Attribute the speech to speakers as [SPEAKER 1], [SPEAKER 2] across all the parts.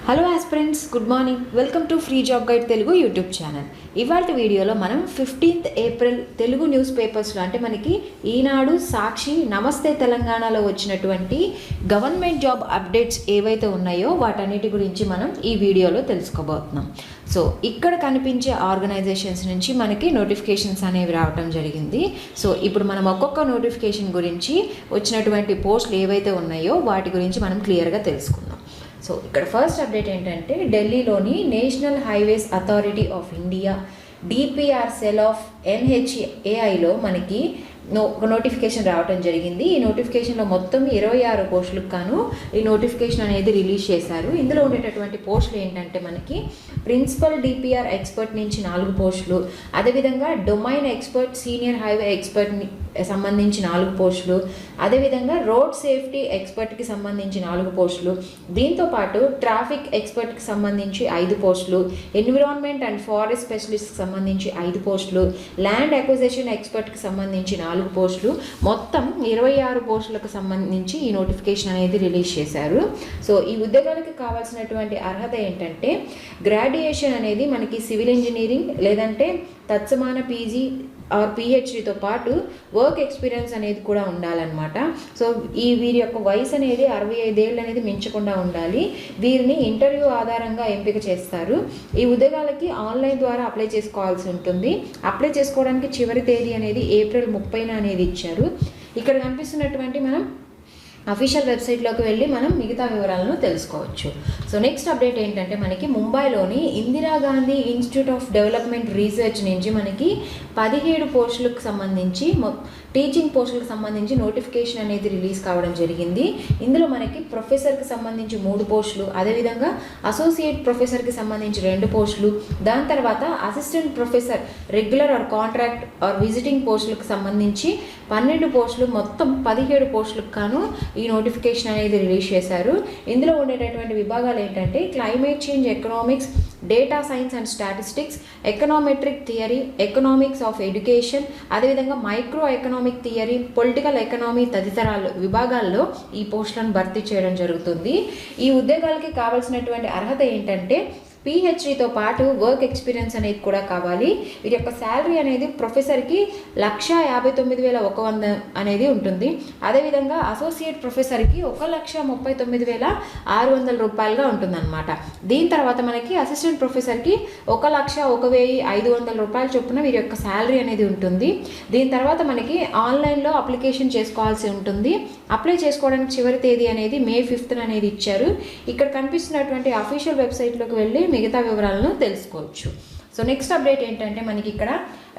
[SPEAKER 1] Hello aspirants, good morning. Welcome to free job guide Telugu YouTube channel. ఇవాళ వీడియోలో మనం 15th April Telugu news పేపర్స్లో అంటే మనకి ఈనాడు, సాక్షి, నమస్తే తెలంగాణలో వచ్చినటువంటి గవర్నమెంట్ జాబ్ అప్డేట్స్ ఏవైతే ఉన్నాయో వాటన్నిటి గురించి మనం ఈ వీడియోలో తెలుసుకోబోతున్నాం. సో ఇక్కడ కనిపించే ఆర్గనైజేషన్స్ నుంచి మనకి నోటిఫికేషన్స్ అనేవి రావటం జరిగింది. సో ఇప్పుడు మనం ఒక్కొక్క నోటిఫికేషన్ గురించి వచ్చినటువంటి పోస్టులు ఏవైతే ఉన్నాయో వాటి గురించి మనం క్లియర్గా తెలుసుకుందాం. సో ఇక్కడ ఫస్ట్ అప్డేట్ ఏంటంటే ఢిల్లీలోని National Highways Authority of India DPR cell of ఎన్హెచ్ఏఐలో మనకి ఒక నోటిఫికేషన్ రావడం జరిగింది. ఈ నోటిఫికేషన్లో మొత్తం 26 పోస్టులకు గాను ఈ నోటిఫికేషన్ అనేది రిలీజ్ చేశారు. ఇందులో ఉండేటటువంటి పోస్టులు ఏంటంటే మనకి ప్రిన్సిపల్ డిపిఆర్ ఎక్స్పర్ట్ నుంచి 4 పోస్టులు, అదేవిధంగా డొమైన్ ఎక్స్పర్ట్ సీనియర్ హైవే ఎక్స్పర్ట్ని సంబంధించి 4 పోస్టులు, అదేవిధంగా రోడ్ సేఫ్టీ ఎక్స్పర్ట్కి సంబంధించి 4 పోస్టులు, దీంతోపాటు ట్రాఫిక్ ఎక్స్పర్ట్కి సంబంధించి 5 పోస్టులు, ఎన్విరాన్మెంట్ అండ్ ఫారెస్ట్ స్పెషలిస్ట్కి సంబంధించి 5 పోస్టులు, ల్యాండ్ అక్విజిషన్ ఎక్స్పర్ట్కి సంబంధించి 4 పోస్టులు, మొత్తం 26 పోస్టులకు సంబంధించి ఈ నోటిఫికేషన్ అనేది రిలీజ్ చేశారు. సో ఈ ఉద్యోగాలకు కావాల్సినటువంటి అర్హత ఏంటంటే గ్రాడ్యుయేషన్ అనేది మనకి సివిల్ ఇంజనీరింగ్ లేదంటే తత్సమాన పీజీ ఆర్ పిహెచ్డితో పాటు వర్క్ ఎక్స్పీరియన్స్ అనేది కూడా ఉండాలన్నమాట. సో వీరి యొక్క వయసు అనేది 65 ఏళ్ళు అనేది మించకుండా ఉండాలి. వీరిని ఇంటర్వ్యూ ఆధారంగా ఎంపిక చేస్తారు. ఈ ఉద్యోగాలకి ఆన్లైన్ ద్వారా అప్లై చేసుకోవాల్సి ఉంటుంది. అప్లై చేసుకోవడానికి చివరి తేదీ అనేది ఏప్రిల్ 30న అనేది ఇచ్చారు. ఇక్కడ కనిపిస్తున్నటువంటి మనం అఫీషియల్ వెబ్సైట్లోకి వెళ్ళి మనం మిగతా వివరాలను తెలుసుకోవచ్చు. సో నెక్స్ట్ అప్డేట్ ఏంటంటే మనకి ముంబైలోని Indira Gandhi institute of development research నుంచి మనకి 17 పోస్టులకు సంబంధించి టీచింగ్ పోస్టులకు సంబంధించి నోటిఫికేషన్ అనేది రిలీజ్ కావడం జరిగింది. ఇందులో మనకి ప్రొఫెసర్కి సంబంధించి 3 పోస్టులు, అదేవిధంగా అసోసియేట్ ప్రొఫెసర్కి సంబంధించి 2 పోస్టులు, దాని తర్వాత assistant professor regular are contract are visiting పోస్టులకు సంబంధించి 12 పోస్టులు, మొత్తం 17 పోస్టులకు గాను ఈ నోటిఫికేషన్ అనేది రిలీజ్ చేశారు. ఇందులో ఉండేటటువంటి విభాగాలు ఏంటంటే climate change economics, data science and statistics, econometric theory, economics of education, అదేవిధంగా micro economic theory, political economy తదితరాలు విభాగాల్లో ఈ పోస్టులను భర్తీ చేయడం జరుగుతుంది. ఈ ఉద్యోగాలకి కావాల్సినటువంటి అర్హత ఏంటంటే పిహెచ్డితో పాటు వర్క్ ఎక్స్పీరియన్స్ అనేది కూడా కావాలి. వీరి యొక్క శాలరీ అనేది ప్రొఫెసర్కి 1,59,100 అనేది ఉంటుంది. అదేవిధంగా అసోసియేట్ ప్రొఫెసర్కి 1,39,600 రూపాయలుగా ఉంటుందన్నమాట. దీని తర్వాత మనకి అసిస్టెంట్ ప్రొఫెసర్కి 1,01,500 రూపాయల చొప్పున వీరి యొక్క శాలరీ అనేది ఉంటుంది. దీని తర్వాత మనకి ఆన్లైన్లో అప్లికేషన్ చేసుకోవాల్సి ఉంటుంది. అప్లై చేసుకోవడానికి చివరి తేదీ అనేది మే 5th అనేది ఇచ్చారు. ఇక్కడ కనిపిస్తున్నటువంటి అఫీషియల్ వెబ్సైట్లోకి వెళ్ళి మిగతా వివరాలను తెలుసుకోవచ్చు. సో నెక్స్ట్ అప్డేట్ ఏంటంటే మనకి ఇక్కడ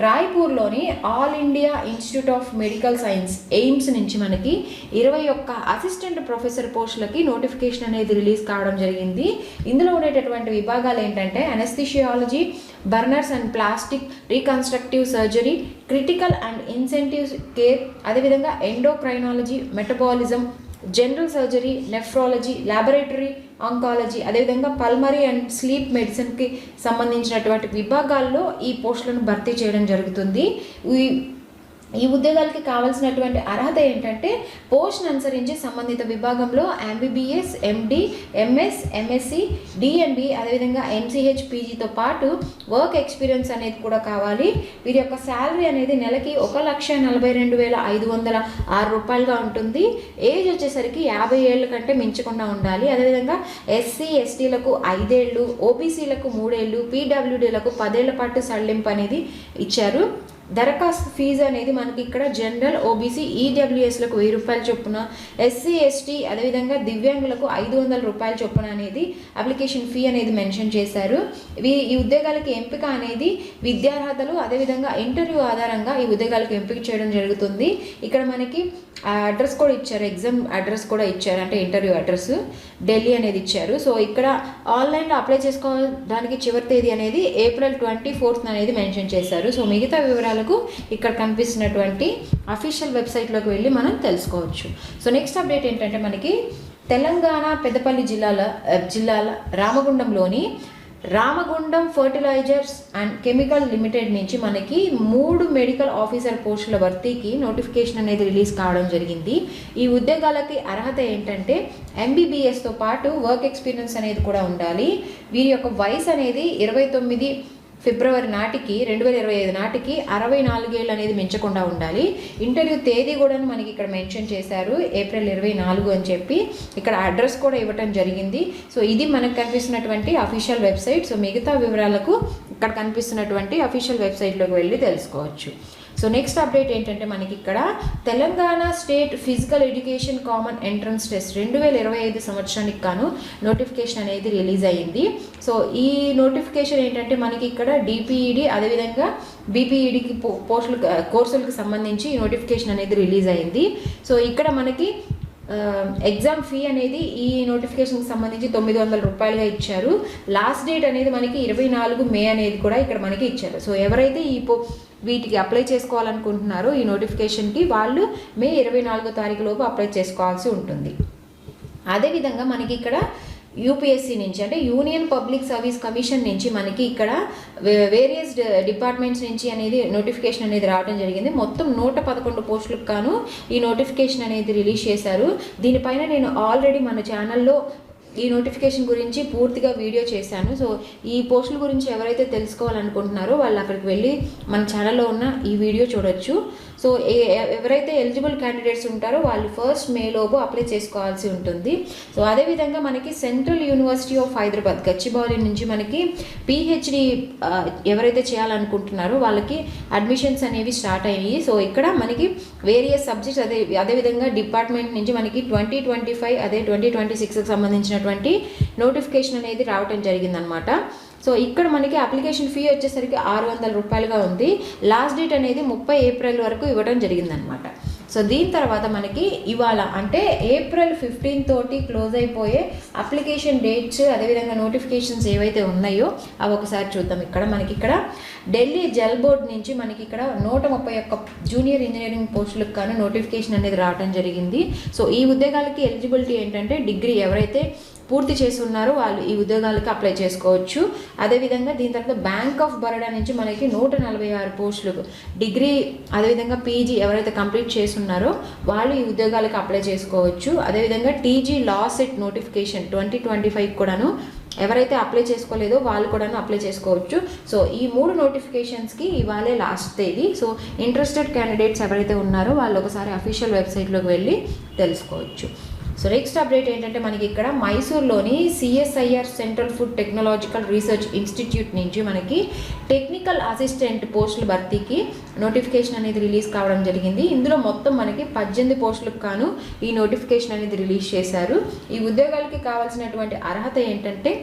[SPEAKER 1] రాయ్పూర్లోని All India Institute of Medical Science AIIMS నుంచి మనకి 21 అసిస్టెంట్ ప్రొఫెసర్ పోస్టులకి నోటిఫికేషన్ అనేది రిలీజ్ కావడం జరిగింది. ఇందులో ఉండేటటువంటి విభాగాలు ఏంటంటే anaesthesiology, burners and plastic reconstructive surgery, critical and intensive care, అదేవిధంగా endocrinology, metabolism, general surgery, nephrology, laboratory oncology, అదేవిధంగా పల్మరీ అండ్ స్లీప్ మెడిసిన్కి సంబంధించినటువంటి విభాగాల్లో ఈ పోస్టులను భర్తీ చేయడం జరుగుతుంది. ఈ ఉద్యోగాలకి కావాల్సినటువంటి అర్హత ఏంటంటే పోస్ట్ను అనుసరించి సంబంధిత విభాగంలో ఎంబీబీఎస్, ఎండి, ఎంఎస్, ఎంఎస్సి, డిఎన్బి, అదేవిధంగా ఎంసీహెచ్, పీజీతో పాటు వర్క్ ఎక్స్పీరియన్స్ అనేది కూడా కావాలి. వీరి యొక్క శాలరీ అనేది నెలకి 1,42,506 రూపాయలుగా ఉంటుంది. ఏజ్ వచ్చేసరికి 50 ఏళ్ళ కంటే మించకుండా ఉండాలి. అదేవిధంగా ఎస్సీ, ఎస్టీలకు 5 ఏళ్ళు, ఓబీసీలకు 3 ఏళ్ళు, పీడబ్ల్యూడీలకు 10 ఏళ్ల పాటు సడలింపు అనేది ఇచ్చారు. దరఖాస్తు ఫీజు అనేది మనకి ఇక్కడ జనరల్, ఓబీసీ, ఈడబ్ల్యూఎస్లకు 1000 రూపాయల చొప్పున, ఎస్సీ, ఎస్టీ, అదేవిధంగా దివ్యాంగులకు 500 రూపాయల చొప్పున అనేది అప్లికేషన్ ఫీ అనేది మెన్షన్ చేశారు. ఈ ఉద్యోగాలకి ఎంపిక అనేది విద్యార్హతలు అదేవిధంగా ఇంటర్వ్యూ ఆధారంగా ఈ ఉద్యోగాలకు ఎంపిక చేయడం జరుగుతుంది. ఇక్కడ మనకి అడ్రస్ కూడా ఇచ్చారు, ఎగ్జామ్ అడ్రస్ కూడా ఇచ్చారు, అంటే ఇంటర్వ్యూ అడ్రస్ ఢిల్లీ అనేది ఇచ్చారు. సో ఇక్కడ ఆన్లైన్లో అప్లై చేసుకోవడానికి చివరి తేదీ అనేది ఏప్రిల్ 24th అనేది మెన్షన్ చేశారు. సో మిగతా వివరాలకు ఇక్కడ కనిపిస్తున్నటువంటి అఫీషియల్ వెబ్సైట్లోకి వెళ్ళి మనం తెలుసుకోవచ్చు. సో నెక్స్ట్ అప్డేట్ ఏంటంటే మనకి తెలంగాణ పెద్దపల్లి జిల్లాల రామగుండంలోని Ramagundam Fertilizers and Chemical Limited నుంచి మనకి 3 మెడికల్ ఆఫీసర్ పోస్టుల భర్తీకి నోటిఫికేషన్ అనేది రిలీజ్ కావడం జరిగింది. ఈ ఉద్యోగాలకి అర్హత ఏంటంటే ఎంబీబీఎస్తో పాటు వర్క్ ఎక్స్పీరియన్స్ అనేది కూడా ఉండాలి. వీరి యొక్క వయసు అనేది 29 ఫిబ్రవరి నాటికి 2025 నాటికి 64 ఏళ్ళు అనేది మించకుండా ఉండాలి. ఇంటర్వ్యూ తేదీ కూడా మనకి ఇక్కడ మెన్షన్ చేశారు, ఏప్రిల్ 24 అని చెప్పి. ఇక్కడ అడ్రస్ కూడా ఇవ్వటం జరిగింది. సో ఇది మనకు కనిపిస్తున్నటువంటి అఫీషియల్ వెబ్సైట్. సో మిగతా వివరాలకు ఇక్కడ కనిపిస్తున్నటువంటి అఫీషియల్ వెబ్సైట్లోకి వెళ్ళి తెలుసుకోవచ్చు. సో నెక్స్ట్ అప్డేట్ ఏంటంటే మనకి ఇక్కడ Telangana state physical education common entrance test 2025 సంవత్సరానికి గాను నోటిఫికేషన్ అనేది రిలీజ్ అయ్యింది. సో ఈ నోటిఫికేషన్ ఏంటంటే మనకి ఇక్కడ డిపిఈడి అదేవిధంగా బీపీఈడికి కోర్సులకు సంబంధించి ఈ నోటిఫికేషన్ అనేది రిలీజ్ అయ్యింది. సో ఇక్కడ మనకి ఎగ్జామ్ ఫీ అనేది ఈ నోటిఫికేషన్కి సంబంధించి 900 రూపాయలుగా ఇచ్చారు. లాస్ట్ డేట్ అనేది మనకి 24 మే అనేది కూడా ఇక్కడ మనకి ఇచ్చారు. సో ఎవరైతే వీటికి అప్లై చేసుకోవాలనుకుంటున్నారో ఈ నోటిఫికేషన్కి వాళ్ళు మే 24వ తారీఖు లోపు అప్లై చేసుకోవాల్సి ఉంటుంది. అదేవిధంగా మనకి ఇక్కడ యూపీఎస్సీ నుంచి అంటే యూనియన్ పబ్లిక్ సర్వీస్ కమిషన్ నుంచి మనకి ఇక్కడ వేరియస్ డిపార్ట్మెంట్స్ నుంచి అనేది నోటిఫికేషన్ అనేది రావడం జరిగింది. మొత్తం 111 పోస్టులకు గాను ఈ నోటిఫికేషన్ అనేది రిలీజ్ చేశారు. దీనిపైన నేను ఆల్రెడీ మన ఛానల్లో ఈ నోటిఫికేషన్ గురించి పూర్తిగా వీడియో చేశాను. సో ఈ పోస్టుల గురించి ఎవరైతే తెలుసుకోవాలనుకుంటున్నారో వాళ్ళు అక్కడికి వెళ్ళి మన ఛానల్లో ఉన్న ఈ వీడియో చూడొచ్చు. సో ఎవరైతే ఎలిజిబుల్ క్యాండిడేట్స్ ఉంటారో వాళ్ళు 1 మే లోపు అప్లై చేసుకోవాల్సి ఉంటుంది. సో అదేవిధంగా మనకి central university of Hyderabad Gachibowli నుంచి మనకి పిహెచ్డి ఎవరైతే చేయాలనుకుంటున్నారో వాళ్ళకి అడ్మిషన్స్ అనేవి స్టార్ట్ అయ్యాయి. సో ఇక్కడ మనకి వేరియస్ సబ్జెక్ట్స్ అదేవిధంగా డిపార్ట్మెంట్ నుంచి మనకి 2025 అదే 2026కి సంబంధించినటువంటి నోటిఫికేషన్ అనేది రావడం జరిగిందనమాట. సో ఇక్కడ మనకి అప్లికేషన్ ఫీ వచ్చేసరికి 600 రూపాయలుగా ఉంది. లాస్ట్ డేట్ అనేది 30 ఏప్రిల్ వరకు ఇవ్వడం జరిగిందనమాట. సో దీని తర్వాత మనకి ఇవాళ అంటే ఏప్రిల్ 15 తోటి క్లోజ్ అయిపోయే అప్లికేషన్ డేట్స్ అదేవిధంగా నోటిఫికేషన్స్ ఏవైతే ఉన్నాయో అవి ఒకసారి చూద్దాం. ఇక్కడ మనకి ఇక్కడ ఢిల్లీ జల్ బోర్డ్ నుంచి మనకి ఇక్కడ 131 జూనియర్ ఇంజనీరింగ్ పోస్టులకు కానీ నోటిఫికేషన్ అనేది రావడం జరిగింది. సో ఈ ఉద్యోగాలకి ఎలిజిబిలిటీ ఏంటంటే డిగ్రీ ఎవరైతే పూర్తి చేసి ఉన్నారో వాళ్ళు ఈ ఉద్యోగాలకు అప్లై చేసుకోవచ్చు. అదేవిధంగా దీని తర్వాత బ్యాంక్ ఆఫ్ బరోడా నుంచి మనకి 146 పోస్టులకు డిగ్రీ అదేవిధంగా పీజీ ఎవరైతే కంప్లీట్ చేసి ఉన్నారో వాళ్ళు ఈ ఉద్యోగాలకు అప్లై చేసుకోవచ్చు. అదేవిధంగా టీజీ లా సెట్ నోటిఫికేషన్ 2025 కూడాను ఎవరైతే అప్లై చేసుకోలేదో వాళ్ళు కూడా అప్లై చేసుకోవచ్చు. సో ఈ 3 నోటిఫికేషన్స్కి ఇవాళే లాస్ట్ తేదీ. సో ఇంట్రెస్టెడ్ క్యాండిడేట్స్ ఎవరైతే ఉన్నారో వాళ్ళు ఒకసారి అఫీషియల్ వెబ్సైట్లోకి వెళ్ళి తెలుసుకోవచ్చు. సో నెక్స్ట్ అప్డేట్ ఏంటంటే మనకి ఇక్కడ మైసూర్లోని CSIR Central Food Technological Research Institute నుంచి మనకి టెక్నికల్ అసిస్టెంట్ పోస్టుల భర్తీకి నోటిఫికేషన్ అనేది రిలీజ్ కావడం జరిగింది. ఇందులో మొత్తం మనకి 18 పోస్టులకు గాను ఈ నోటిఫికేషన్ అనేది రిలీజ్ చేశారు. ఈ ఉద్యోగాలకి కావాల్సినటువంటి అర్హత ఏంటంటే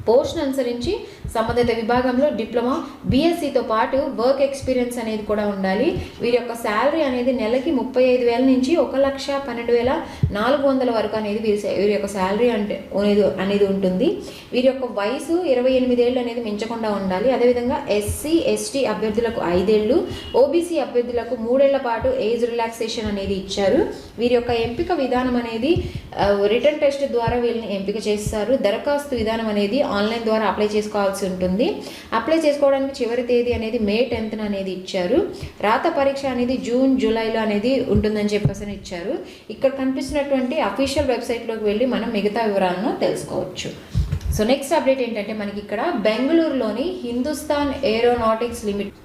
[SPEAKER 1] పోస్ట్ను అనుసరించి సంబంధిత విభాగంలో డిప్లొమా బీఎస్సీతో పాటు వర్క్ ఎక్స్పీరియన్స్ అనేది కూడా ఉండాలి. వీరి యొక్క శాలరీ అనేది నెలకి 35,000 నుంచి 1,12,400 వరకు అనేది వీరి యొక్క శాలరీ అనేది ఉంటుంది. వీరి యొక్క వయసు 28 ఏళ్ళు అనేది మించకుండా ఉండాలి. అదేవిధంగా ఎస్సీ ఎస్టీ అభ్యర్థులకు 5 ఏళ్ళు, ఓబీసీ అభ్యర్థులకు 3 ఏళ్ల పాటు ఏజ్ రిలాక్సేషన్ అనేది ఇచ్చారు. వీరి యొక్క ఎంపిక విధానం అనేది రిటర్న్ టెస్ట్ ద్వారా వీళ్ళని ఎంపిక చేస్తారు. దరఖాస్తు విధానం అనేది ఆన్లైన్ ద్వారా అప్లై చేసుకోవాల్సి ఉంటుంది. అప్లై చేసుకోవడానికి చివరి తేదీ అనేది మే 10th అనేది ఇచ్చారు. రాత పరీక్ష అనేది జూన్ జూలైలో అనేది ఉంటుందని చెప్పేసి ఇచ్చారు. ఇక్కడ కనిపిస్తున్నటువంటి అఫీషియల్ వెబ్సైట్లోకి వెళ్ళి మనం మిగతా వివరాలను తెలుసుకోవచ్చు. సో నెక్స్ట్ అప్డేట్ ఏంటంటే మనకి ఇక్కడ బెంగళూరులోని హిందుస్థాన్ ఏరోనాటిక్స్ లిమిటెడ్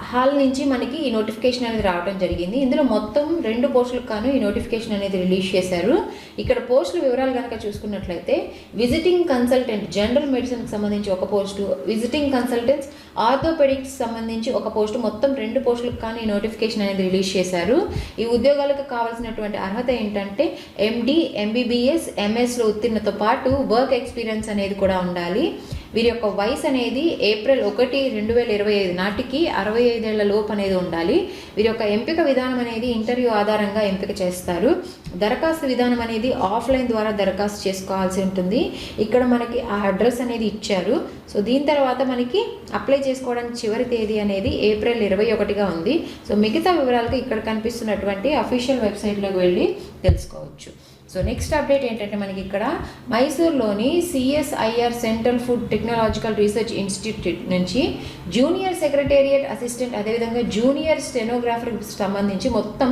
[SPEAKER 1] హాల్ నుంచి మనకి ఈ నోటిఫికేషన్ అనేది రావడం జరిగింది. ఇందులో మొత్తం 2 పోస్టులకు గాను ఈ నోటిఫికేషన్ అనేది రిలీజ్ చేశారు. ఇక్కడ పోస్టుల వివరాలు కనుక చూసుకున్నట్లయితే విజిటింగ్ కన్సల్టెంట్ జనరల్ మెడిసిన్కి సంబంధించి ఒక పోస్టు, విజిటింగ్ కన్సల్టెంట్స్ ఆర్థోపెడిక్స్ సంబంధించి ఒక పోస్టు, మొత్తం 2 పోస్టులకు కానీ ఈ నోటిఫికేషన్ అనేది రిలీజ్ చేశారు. ఈ ఉద్యోగాలకు కావాల్సినటువంటి అర్హత ఏంటంటే ఎండి, ఎంబీబీఎస్, ఎంఎస్లో ఉత్తీర్ణతో పాటు వర్క్ ఎక్స్పీరియన్స్ అనేది కూడా ఉండాలి. వీరి యొక్క వయసు అనేది ఏప్రిల్ 1, 2025 నాటికి 65 ఏళ్ల లోపు అనేది ఉండాలి. వీరి యొక్క ఎంపిక విధానం అనేది ఇంటర్వ్యూ ఆధారంగా ఎంపిక చేస్తారు. దరఖాస్తు విధానం అనేది ఆఫ్లైన్ ద్వారా దరఖాస్తు చేసుకోవాల్సి ఉంటుంది. ఇక్కడ మనకి ఆ అడ్రస్ అనేది ఇచ్చారు. సో దీని తర్వాత మనకి అప్లై చేసుకోవడానికి చివరి తేదీ అనేది ఏప్రిల్ 21గా ఉంది. సో మిగతా వివరాలకు ఇక్కడ కనిపిస్తున్నటువంటి అఫీషియల్ వెబ్సైట్లోకి వెళ్ళి తెలుసుకోవచ్చు. సో నెక్స్ట్ అప్డేట్ ఏంటంటే మనకి ఇక్కడ మైసూర్లోని CSIR central Food Technological Research Institute నుంచి జూనియర్ సెక్రటేరియట్ అసిస్టెంట్ అదేవిధంగా జూనియర్ స్టెనోగ్రాఫర్కి సంబంధించి మొత్తం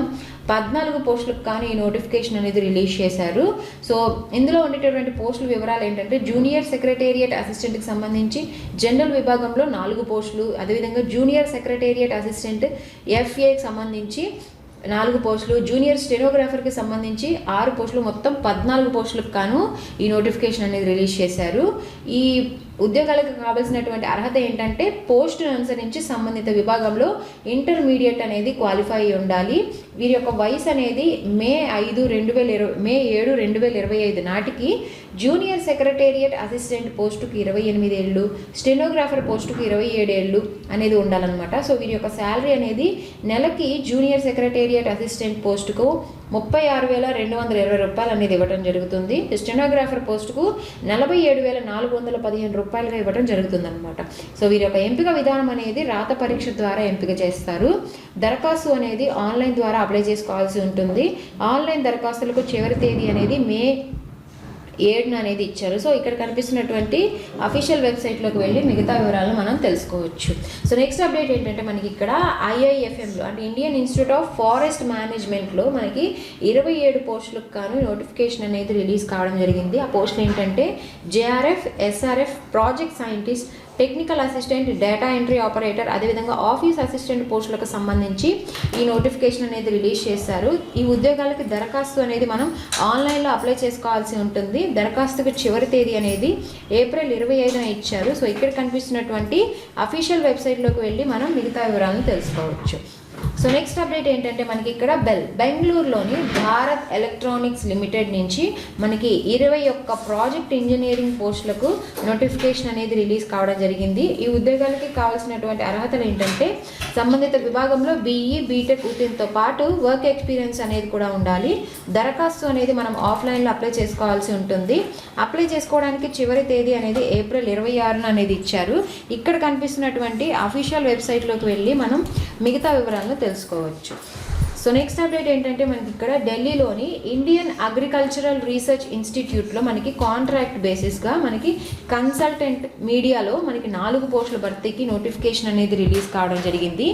[SPEAKER 1] 14 పోస్టులకు కానీ ఈ నోటిఫికేషన్ అనేది రిలీజ్ చేశారు. సో ఇందులో ఉండేటటువంటి పోస్టుల వివరాలు ఏంటంటే జూనియర్ సెక్రటేరియట్ అసిస్టెంట్కి సంబంధించి జనరల్ విభాగంలో 4 పోస్టులు, అదేవిధంగా జూనియర్ సెక్రటేరియట్ అసిస్టెంట్ FAకి సంబంధించి 4 పోస్టులు, జూనియర్ స్టెనోగ్రాఫర్కి సంబంధించి 6 పోస్టులు, మొత్తం 14 పోస్టులకు గాను ఈ నోటిఫికేషన్ అనేది రిలీజ్ చేశారు. ఈ ఉద్యోగాలకు కావాల్సినటువంటి అర్హత ఏంటంటే పోస్టును అనుసరించి సంబంధిత విభాగంలో ఇంటర్మీడియట్ అనేది క్వాలిఫై అయి ఉండాలి. వీరి యొక్క వయసు అనేది మే 7, 2025 నాటికి జూనియర్ సెక్రటేరియట్ అసిస్టెంట్ పోస్టుకి 28 ఏళ్ళు, స్టెనోగ్రాఫర్ పోస్టుకి 27 ఏళ్ళు అనేది ఉండాలన్నమాట. సో వీరి యొక్క శాలరీ అనేది నెలకి జూనియర్ సెక్రటేరియట్ అసిస్టెంట్ పోస్టుకు 36,220 రూపాయలు అనేది ఇవ్వడం జరుగుతుంది. స్టెనోగ్రాఫర్ పోస్టుకు 47,415 రూపాయలుగా ఇవ్వడం జరుగుతుంది అనమాట. సో వీరి యొక్క ఎంపిక విధానం అనేది రాత పరీక్ష ద్వారా ఎంపిక చేస్తారు. దరఖాస్తు అనేది ఆన్లైన్ ద్వారా అప్లై చేసుకోవాల్సి ఉంటుంది. ఆన్లైన్ దరఖాస్తులకు చివరి తేదీ అనేది మే 7 అనేది ఇచ్చారు. సో ఇక్కడ కనిపిస్తున్నటువంటి అఫీషియల్ వెబ్సైట్లోకి వెళ్ళి మిగతా వివరాలను మనం తెలుసుకోవచ్చు. సో నెక్స్ట్ అప్డేట్ ఏంటంటే మనకి ఇక్కడ IIFMలో అంటే ఇండియన్ ఇన్స్టిట్యూట్ ఆఫ్ ఫారెస్ట్ మేనేజ్మెంట్లో మనకి 27 పోస్టులకు గాను నోటిఫికేషన్ అనేది రిలీజ్ కావడం జరిగింది. ఆ పోస్టులు ఏంటంటే JRF, SRF, project scientist, technical assistant, data entry operator, అదేవిధంగా ఆఫీస్ అసిస్టెంట్ పోస్టులకు సంబంధించి ఈ నోటిఫికేషన్ అనేది రిలీజ్ చేశారు. ఈ ఉద్యోగాలకి దరఖాస్తు అనేది మనం ఆన్లైన్లో అప్లై చేసుకోవాల్సి ఉంటుంది. దరఖాస్తుకు చివరి తేదీ అనేది ఏప్రిల్ 25న ఇచ్చారు. సో ఇక్కడ కనిపిస్తున్నటువంటి అఫీషియల్ వెబ్సైట్లోకి వెళ్ళి మనం మిగతా వివరాలను తెలుసుకోవచ్చు. సో నెక్స్ట్ అప్డేట్ ఏంటంటే మనకి ఇక్కడ బెంగళూరులోని భారత్ ఎలక్ట్రానిక్స్ లిమిటెడ్ నుంచి మనకి 21 ప్రాజెక్ట్ ఇంజనీరింగ్ పోస్టులకు నోటిఫికేషన్ అనేది రిలీజ్ కావడం జరిగింది. ఈ ఉద్యోగాలకి కావాల్సినటువంటి అర్హతలు ఏంటంటే సంబంధిత విభాగంలో BE, BTech ఉత్తీర్ణతో పాటు వర్క్ ఎక్స్పీరియన్స్ అనేది కూడా ఉండాలి. దరఖాస్తు అనేది మనం ఆఫ్లైన్లో అప్లై చేసుకోవాల్సి ఉంటుంది. అప్లై చేసుకోవడానికి చివరి తేదీ అనేది ఏప్రిల్ 26న అనేది ఇచ్చారు. ఇక్కడ కనిపిస్తున్నటువంటి అఫీషియల్ వెబ్సైట్లోకి వెళ్ళి మనం మిగతా వివరాలను తెలుసుకోవచ్చు. సో నెక్స్ట్ అప్డేట్ ఏంటంటే మనకి ఇక్కడ ఢిల్లీలోని ఇండియన్ అగ్రికల్చరల్ రీసెర్చ్ ఇన్స్టిట్యూట్లో మనకి కాంట్రాక్ట్ బేసిస్గా మనకి కన్సల్టెంట్ మీడియాలో మనకి 4 పోస్టుల భర్తీకి నోటిఫికేషన్ అనేది రిలీజ్ కావడం జరిగింది.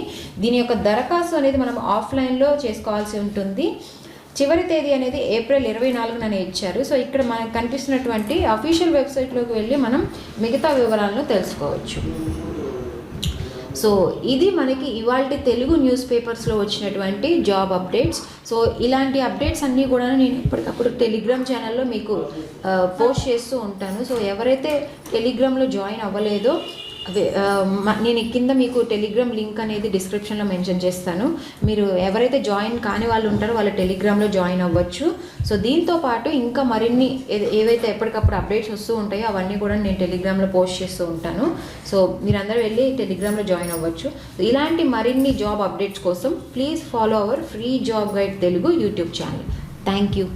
[SPEAKER 1] దీని యొక్క దరఖాస్తు అనేది మనం ఆఫ్లైన్లో చేసుకోవాల్సి ఉంటుంది. చివరి తేదీ అనేది ఏప్రిల్ 24న ఇచ్చారు. సో ఇక్కడ మనకు కనిపిస్తున్నటువంటి అఫీషియల్ వెబ్సైట్లోకి వెళ్ళి మనం మిగతా వివరాలను తెలుసుకోవచ్చు. సో ఇది మనకి ఇవాల్టి తెలుగు న్యూస్ పేపర్స్లో వచ్చినటువంటి జాబ్ అప్డేట్స్. సో ఇలాంటి అప్డేట్స్ అన్నీ కూడా నేను ఎప్పటికప్పుడు టెలిగ్రామ్ ఛానల్లో మీకు పోస్ట్ చేస్తూ ఉంటాను. సో ఎవరైతే టెలిగ్రామ్లో జాయిన్ అవ్వలేదో నేను కింద మీకు టెలిగ్రామ్ లింక్ అనేది డిస్క్రిప్షన్లో మెన్షన్ చేస్తాను. మీరు ఎవరైతే జాయిన్ కాని వాళ్ళు ఉంటారో వాళ్ళు టెలిగ్రామ్లో జాయిన్ అవ్వచ్చు. సో దీంతో పాటు ఇంకా మరిన్ని ఏవైతే ఎప్పటికప్పుడు అప్డేట్స్ వస్తూ ఉంటాయో అవన్నీ కూడా నేను టెలిగ్రామ్లో పోస్ట్ చేస్తూ ఉంటాను. సో మీరందరూ వెళ్ళి టెలిగ్రామ్లో జాయిన్ అవ్వచ్చు. ఇలాంటి మరిన్ని జాబ్ అప్డేట్స్ కోసం please follow our free job guide Telugu YouTube channel. Thank you.